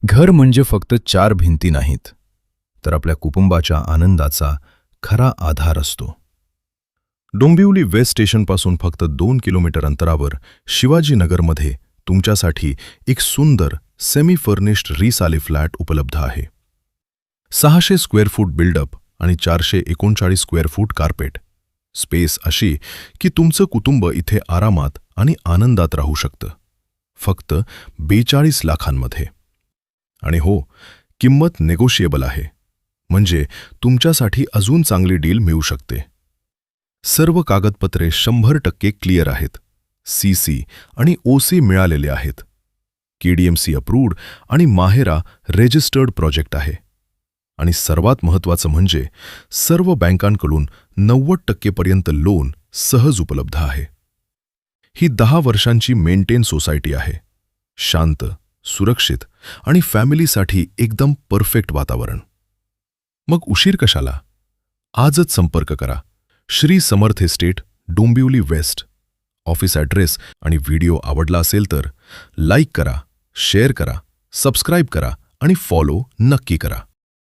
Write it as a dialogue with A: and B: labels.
A: घर म्हणजे फक्त चार भिंती नाहीत, तर आपल्या कुटुंबाच्या आनंदाचा खरा आधार असतो. डोंबिवली वेस्ट स्टेशनपासून फक्त 2 किलोमीटर अंतरावर शिवाजीनगरमध्ये तुमच्यासाठी एक सुंदर सेमी फर्निश्ड रिसाले फ्लॅट उपलब्ध आहे. 600 स्क्वेअर फूट बिल्डअप आणि 439 स्क्वेअर फूट कार्पेट. स्पेस अशी की तुमचं कुटुंब इथे आरामात आणि आनंदात राहू शकतं. फक्त 42 लाखांमध्ये. आणि हो, किंमत नेगोशिएबल आहे. म्हणजे तुमच्यासाठी अजून चांगली डील मिळू शकते. सर्व कागदपत्रे 100% क्लिअर आहेत. सीसी आणि ओसी मिळालेले आहेत. केडीएमसी अप्रूव्ड आणि माहेरा रेजिस्टर्ड प्रोजेक्ट आहे. आणि सर्वात महत्त्वाचं म्हणजे सर्व बँकांकडून 90% पर्यंत लोन सहज उपलब्ध आहे. ही 10 वर्षांची मेंटेन सोसायटी आहे. शांत, सुरक्षित आणि फॅमिलीसाठी एकदम परफेक्ट वातावरण. मग उशीर कशाला? आजच संपर्क करा. Shri Samarth estate, Dombivli west. Office address आणि व्हिडिओ आवडला असेल तर लाईक करा, शेअर करा, सबस्क्राईब करा आणि फॉलो नक्की करा.